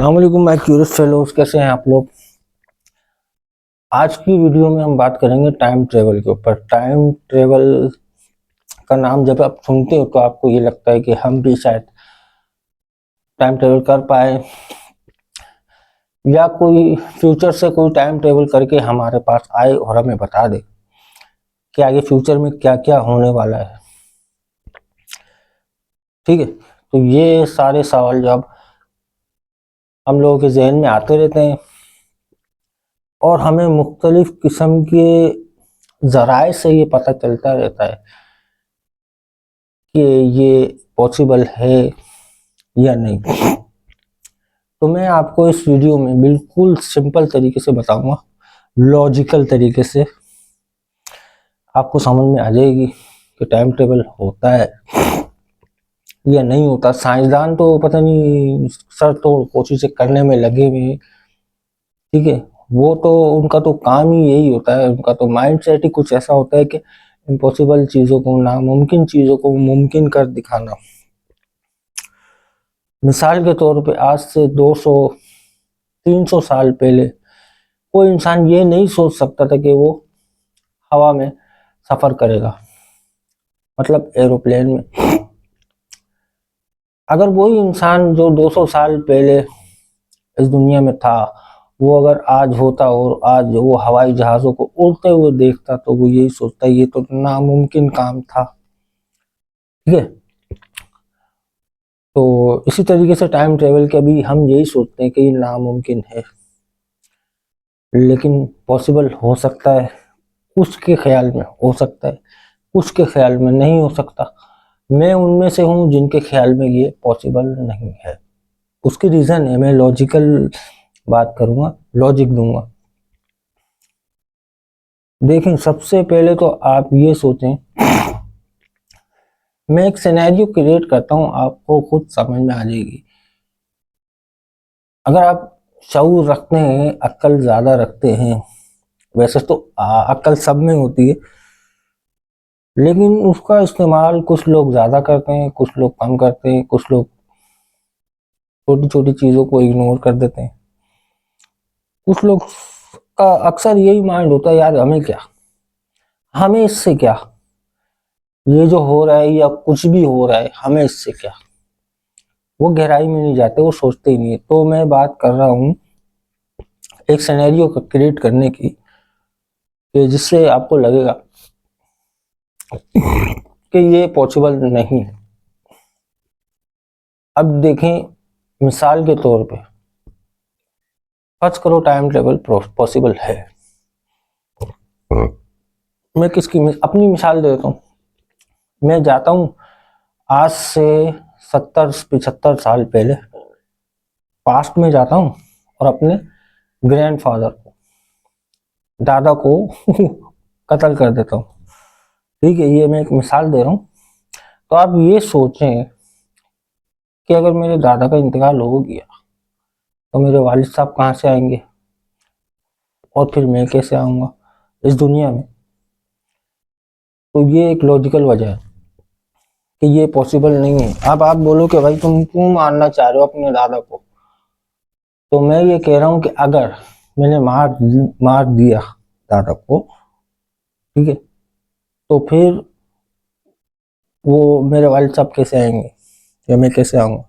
अस्सलाम वालेकुम my curious fellows, कैसे हैं आप लोग। आज की वीडियो में हम बात करेंगे टाइम ट्रेवल के ऊपर। टाइम ट्रेवल का नाम जब आप सुनते हो तो आपको ये लगता है कि हम भी शायद टाइम ट्रेवल कर पाए, या कोई फ्यूचर से कोई टाइम ट्रेवल करके हमारे पास आए और हमें बता दे कि आगे फ्यूचर में क्या क्या होने वाला है। ठीक है, तो ये सारे सवाल जब हम लोगों के जहन में आते रहते हैं और हमें मुख्तलिफ किस्म के जराए से ये पता चलता रहता है कि ये पॉसिबल है या नहीं। तो मैं आपको इस वीडियो में बिल्कुल सिंपल तरीके से बताऊंगा, लॉजिकल तरीके से आपको समझ में आ जाएगी कि टाइम ट्रेवल होता है या नहीं होता। साइंसदान तो पता नहीं सर तो कोशिशें करने में लगे हुए हैं, ठीक है। वो तो उनका तो काम ही यही होता है, उनका तो माइंड सेट ही कुछ ऐसा होता है कि इम्पॉसिबल चीज़ों को, नामुमकिन चीज़ों को मुमकिन कर दिखाना। मिसाल के तौर पे आज से 200-300 साल पहले कोई इंसान ये नहीं सोच सकता था कि वो हवा में सफ़र करेगा, मतलब एरोप्लेन में। अगर वही इंसान जो 200 साल पहले इस दुनिया में था, वो अगर आज होता और आज वो हवाई जहाज़ों को उड़ते हुए देखता तो वो यही सोचता ये तो नामुमकिन काम था, ठीक है। तो इसी तरीके से टाइम ट्रेवल के भी हम यही सोचते हैं कि ये नामुमकिन है, लेकिन पॉसिबल हो सकता है। कुछ के ख्याल में हो सकता है, कुछ के ख्याल में नहीं हो सकता। मैं उनमें से हूँ जिनके ख्याल में ये पॉसिबल नहीं है। उसकी रीज़न है, मैं लॉजिकल बात करूँगा, लॉजिक दूंगा। देखें, सबसे पहले तो आप ये सोचें, मैं एक सिनेरियो क्रिएट करता हूँ, आपको खुद समझ में आ जाएगी। अगर आप शऊर रखते हैं, अक्ल ज़्यादा रखते हैं, वैसे तो अक्ल सब में होती है, लेकिन उसका इस्तेमाल कुछ लोग ज़्यादा करते हैं, कुछ लोग कम करते हैं, कुछ लोग छोटी छोटी चीज़ों को इग्नोर कर देते हैं। कुछ लोग का अक्सर यही माइंड होता है, यार हमें क्या, हमें इससे क्या, ये जो हो रहा है या कुछ भी हो रहा है हमें इससे क्या। वो गहराई में नहीं जाते, वो सोचते ही नहीं है। तो मैं बात कर रहा हूँ एक सिनेरियो क्रिएट करने की, जिससे आपको लगेगा कि ये पॉसिबल नहीं है। अब देखें, मिसाल के तौर पे फर्ज करो टाइम ट्रेवल पॉसिबल है। मैं अपनी मिसाल देता हूँ। मैं जाता हूँ आज से 70-75 साल पहले, पास्ट में जाता हूँ और अपने ग्रैंडफादर को, दादा को कत्ल कर देता हूँ, ठीक है। ये मैं एक मिसाल दे रहा हूँ। तो आप ये सोचें कि अगर मेरे दादा का इंतकाल हो गया तो मेरे वालिद साहब कहाँ से आएंगे, और फिर मैं कैसे आऊँगा इस दुनिया में। तो ये एक लॉजिकल वजह है कि ये पॉसिबल नहीं है। अब आप बोलो कि भाई तुम क्यों मारना चाह रहे हो अपने दादा को, तो मैं ये कह रहा हूँ कि अगर मैंने मार दिया दादा को, ठीक है, तो फिर वो मेरे वालिद साहब कैसे आएंगे या मैं कैसे आऊँगा।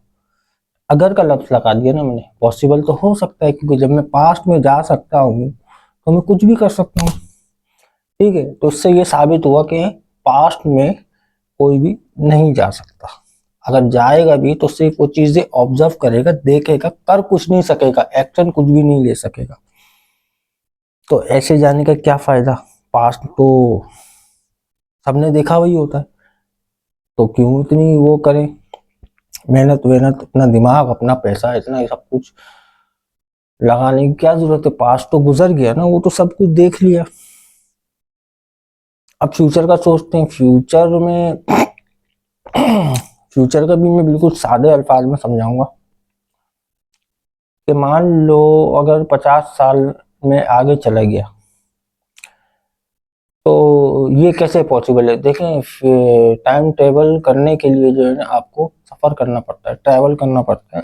अगर का लफ्ज़ लगा दिया ना मैंने, पॉसिबल तो हो सकता है, क्योंकि जब मैं पास्ट में जा सकता हूँ तो मैं कुछ भी कर सकता हूँ, ठीक है। तो इससे ये साबित हुआ कि पास्ट में कोई भी नहीं जा सकता। अगर जाएगा भी तो सिर्फ वो चीजें ऑब्जर्व करेगा, देखेगा, कर कुछ नहीं सकेगा, एक्शन कुछ भी नहीं ले सकेगा। तो ऐसे जाने का क्या फायदा, पास्ट तो सबने देखा वही होता है। तो क्यों इतनी वो करें, मेहनत वेहनत, अपना दिमाग, अपना पैसा, इतना सब कुछ लगाने की क्या जरूरत है। पास्ट तो गुजर गया ना, वो तो सब कुछ देख लिया। अब फ्यूचर का सोचते हैं। फ्यूचर में फ्यूचर का भी मैं बिल्कुल सादे अल्फाज में समझाऊंगा कि मान लो अगर 50 साल में आगे चला गया तो ये कैसे पॉसिबल है। देखें, टाइम ट्रेवल करने के लिए जो है ना, आपको सफ़र करना पड़ता है, ट्रैवल करना पड़ता है।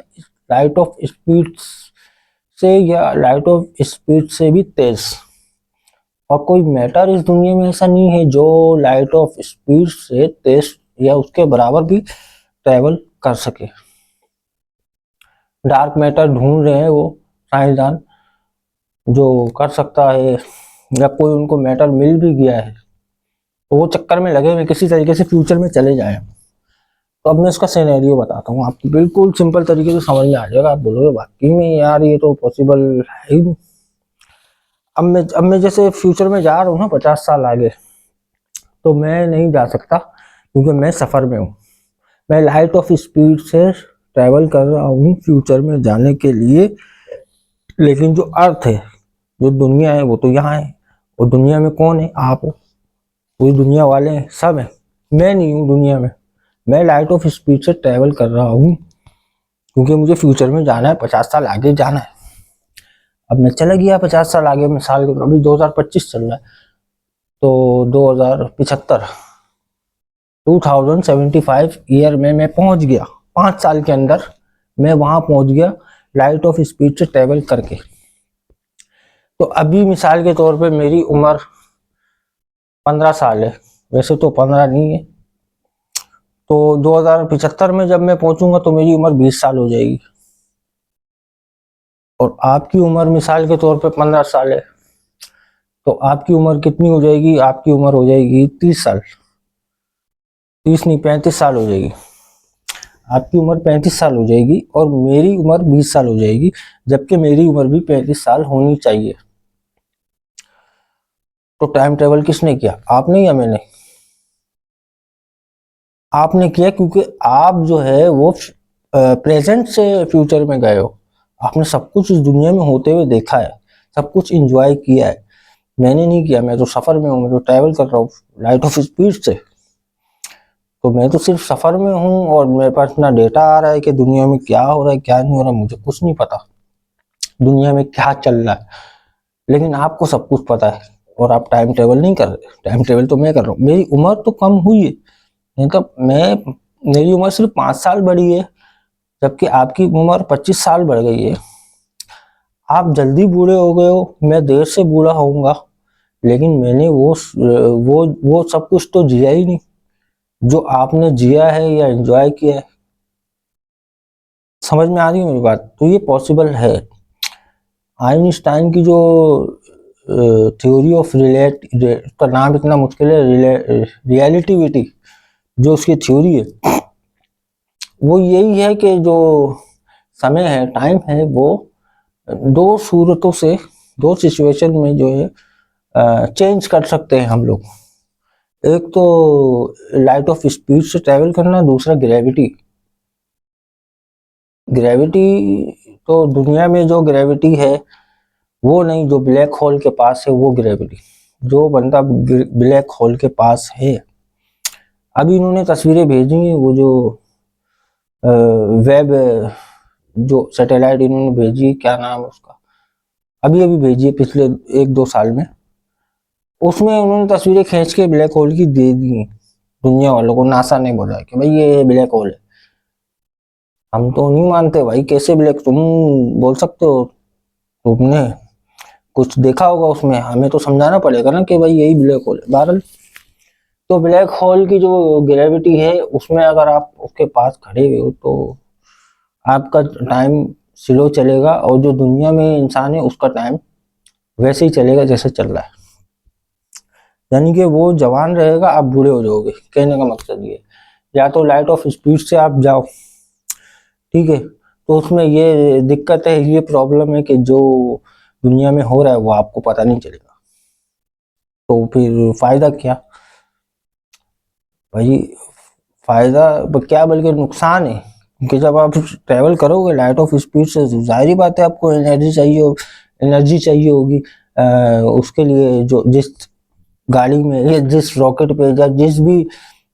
लाइट ऑफ स्पीड से या लाइट ऑफ स्पीड से भी तेज। और कोई मैटर इस दुनिया में ऐसा नहीं है जो लाइट ऑफ स्पीड से तेज या उसके बराबर भी ट्रेवल कर सके। डार्क मैटर ढूंढ रहे हैं वो साइंसदान, जो कर सकता है, या कोई उनको मैटर मिल भी गया है तो वो चक्कर में लगे हुए किसी तरीके से फ्यूचर में चले जाए। तो अब मैं इसका सिनेरियो बताता हूँ, आपको बिल्कुल सिंपल तरीके से समझ में आ जाएगा। आप बोलोगे बाकी में यार ये तो पॉसिबल है ही नहीं। अब मैं जैसे फ्यूचर में जा रहा हूँ ना 50 साल आगे, तो मैं नहीं जा सकता क्योंकि मैं सफर में हूँ। मैं लाइट ऑफ स्पीड से ट्रैवल कर रहा हूँ फ्यूचर में जाने के लिए, लेकिन जो अर्थ है, जो दुनिया है, वो तो यहाँ है। और दुनिया में कौन है? आप हो। पूरी दुनिया वाले हैं, सब है। मैं नहीं हूँ दुनिया में। मैं लाइट ऑफ स्पीड से ट्रैवल कर रहा हूँ क्योंकि मुझे फ्यूचर में जाना है, 50 साल आगे जाना है। अब मैं चला गया 50 साल आगे में, साल के अभी 2025 चल रहा है, तो 2075 2075 ईयर में मैं पहुंच गया। 5 साल के अंदर मैं वहां पहुंच गया लाइट ऑफ स्पीड से ट्रेवल करके। तो अभी मिसाल के तौर पे मेरी उम्र 15 साल है, वैसे तो 15 नहीं है। तो 2075 में जब मैं पहुंचूंगा तो मेरी उम्र 20 साल हो जाएगी। और आपकी उम्र मिसाल के तौर पे 15 साल है, तो आपकी उम्र कितनी हो जाएगी? आपकी उम्र हो जाएगी 30 साल। 30 नहीं, 35 साल हो जाएगी। आपकी उम्र 35 साल हो जाएगी और मेरी उम्र 20 साल हो जाएगी, जबकि मेरी उम्र भी 35 साल होनी चाहिए। तो टाइम ट्रेवल किसने किया? आपने या मैंने? आपने किया, क्योंकि आप जो है वो प्रेजेंट से फ्यूचर में गए हो। आपने सब कुछ इस दुनिया में होते हुए देखा है, सब कुछ एंजॉय किया है। मैंने नहीं किया, मैं तो सफर में हूँ, मैं तो ट्रैवल कर रहा हूँ लाइट ऑफ स्पीड से। तो मैं तो सिर्फ सफर में हूँ और मेरे पास ना डेटा आ रहा है कि दुनिया में क्या हो रहा है क्या नहीं हो रहा। मुझे कुछ नहीं पता दुनिया में क्या चल रहा है, लेकिन आपको सब कुछ पता है और आप टाइम ट्रेवल नहीं कर रहे। टाइम ट्रेवल तो मैं कर रहा हूँ। मेरी उम्र तो कम हुई है, मतलब मेरी उम्र सिर्फ 5 साल बढ़ी है, जबकि आपकी उम्र 25 साल बढ़ गई है। आप जल्दी बूढ़े हो गए हो, मैं देर से बूढ़ा होऊंगा, लेकिन मैंने वो सब कुछ तो जिया ही नहीं जो आपने जिया है या एंजॉय किया है। समझ में आ रही है मेरी बात? तो ये पॉसिबल है। आइंस्टाइन की जो थ्योरी ऑफ का नाम इतना मुश्किल है, रियलिटिविटी, जो उसकी थ्योरी है वो यही है कि जो समय है, टाइम है, वो दो सूरतों से, दो सिचुएशन में जो है चेंज कर सकते हैं हम लोग। एक तो लाइट ऑफ स्पीड से ट्रेवल करना, दूसरा ग्रेविटी। ग्रेविटी तो दुनिया में जो ग्रेविटी है वो नहीं, जो ब्लैक होल के पास है वो ग्रेविटी। जो बंदा ब्लैक होल के पास है, अभी इन्होंने तस्वीरें भेजी हैं, वो जो वेब, जो सैटेलाइट इन्होंने भेजी, क्या नाम है उसका, अभी अभी भेजी है पिछले 1-2 साल में। उसमें उन्होंने तस्वीरें खींच के ब्लैक होल की दे दी दुनिया वालों को। नासा ने बोला कि भाई ये ब्लैक होल है। हम तो नहीं मानते भाई, कैसे ब्लैक? तुम बोल सकते हो, तुमने कुछ देखा होगा उसमें, हमें तो समझाना पड़ेगा ना कि भाई यही ब्लैक होल है। बहरहाल, तो ब्लैक होल की जो ग्रेविटी है उसमें अगर आप उसके पास खड़े हुए हो तो आपका टाइम स्लो चलेगा, और जो दुनिया में इंसान है उसका टाइम वैसे ही चलेगा जैसे चल रहा है। यानी कि वो जवान रहेगा, आप बूढ़े हो जाओगे। कहने का मकसद ये, या तो लाइट ऑफ स्पीड से आप जाओ, ठीक है, तो उसमें ये दिक्कत है, ये प्रॉब्लम है कि जो दुनिया में हो रहा है वो आपको पता नहीं चलेगा। तो फिर फायदा क्या भाई? फायदा क्या, बल्कि नुकसान है। क्योंकि जब आप ट्रेवल करोगे लाइट ऑफ स्पीड से, जाहिर बात है आपको एनर्जी चाहिए होगी। उसके लिए जो जिस गाड़ी में या जिस रॉकेट पे या जिस भी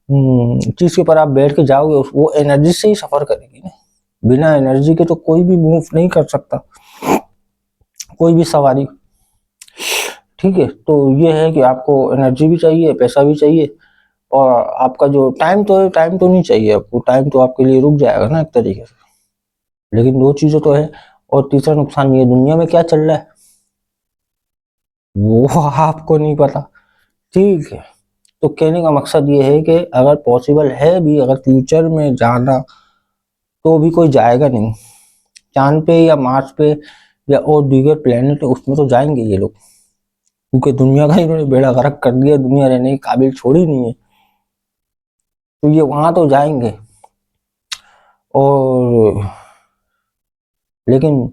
चीज के ऊपर आप बैठ के जाओगे, वो एनर्जी से ही सफर करेगी ना। बिना एनर्जी के तो कोई भी मूव नहीं कर सकता, कोई भी सवारी। ठीक है, तो ये है कि आपको एनर्जी भी चाहिए, पैसा भी चाहिए, और आपका जो टाइम तो नहीं चाहिए आपको। टाइम तो आपके लिए रुक जाएगा ना एक तरीके से। लेकिन दो चीजें तो है। और तीसरा नुकसान ये, दुनिया में क्या चल रहा है वो आपको नहीं पता। ठीक है, तो कहने का मकसद ये है कि अगर पॉसिबल है भी, अगर फ्यूचर में जाना, तो भी कोई जाएगा नहीं चांद पे या मार्स पे या और दीगर प्लेनेट है उसमें तो जाएंगे ये लोग, क्योंकि दुनिया का इन्होंने बेड़ा गर्क कर दिया, दुनिया रहने के काबिल छोड़ी नहीं है, तो ये वहां तो जाएंगे। और लेकिन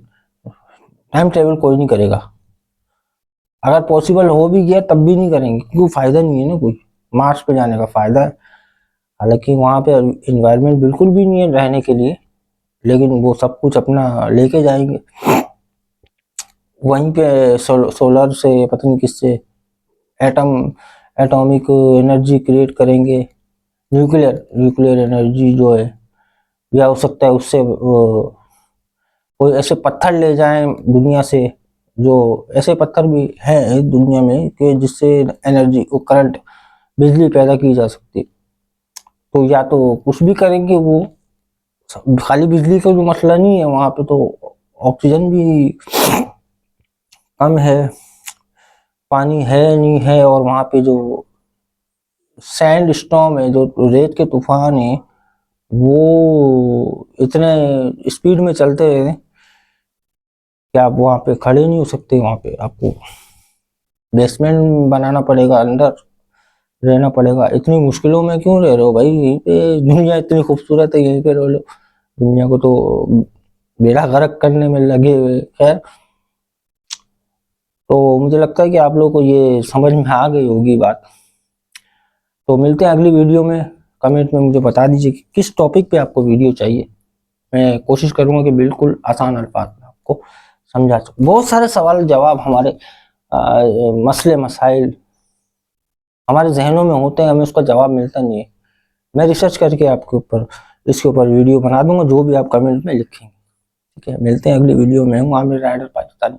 टाइम ट्रेवल कोई नहीं करेगा, अगर पॉसिबल हो भी गया तब भी नहीं करेंगे, क्योंकि फायदा नहीं है ना कोई। मार्स पे जाने का फायदा है, हालांकि वहां पे इन्वायरमेंट बिल्कुल भी नहीं है रहने के लिए, लेकिन वो सब कुछ अपना लेके जाएंगे वहीं पे। सोलर से पता नहीं किससे एटम एटॉमिक एनर्जी क्रिएट करेंगे, न्यूक्लियर न्यूक्लियर एनर्जी जो है, या हो सकता है उससे कोई ऐसे पत्थर ले जाएं दुनिया से, जो ऐसे पत्थर भी हैं दुनिया में कि जिससे एनर्जी को करंट बिजली पैदा की जा सकती। तो या तो कुछ भी करेंगे वो, खाली बिजली का भी मसला नहीं है वहां पे, तो ऑक्सीजन भी कम है, पानी है नहीं है, और वहां पे जो सैंड स्टॉर्म है, जो रेत के तूफान है, वो इतने स्पीड में चलते हैं कि आप वहां पे खड़े नहीं हो सकते। वहां पे आपको बेसमेंट बनाना पड़ेगा, अंदर रहना पड़ेगा। इतनी मुश्किलों में क्यों रह रहे हो भाई, यहीं पे दुनिया इतनी खूबसूरत है, यहीं पे रह लो। दुनिया को तो बेड़ा गर्क करने में लगे हुए। खैर, तो मुझे लगता है कि आप लोगों को ये समझ में आ गई होगी बात। तो मिलते हैं अगली वीडियो में। कमेंट में मुझे बता दीजिए कि किस टॉपिक पे आपको वीडियो चाहिए, मैं कोशिश करूंगा कि बिल्कुल आसान अल्फाज में आपको समझा सकूं। बहुत सारे सवाल जवाब हमारे मसले मसाइल हमारे जहनों में होते हैं, हमें उसका जवाब मिलता नहीं है। मैं रिसर्च करके आपके ऊपर इसके ऊपर वीडियो बना दूंगा, जो भी आप कमेंट में लिखेंगे। ठीक है, मिलते हैं अगली वीडियो में। हूँ आमिर राइडर, पाकिस्तान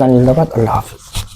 जिंदाबाद। अल्लाह हाफिज।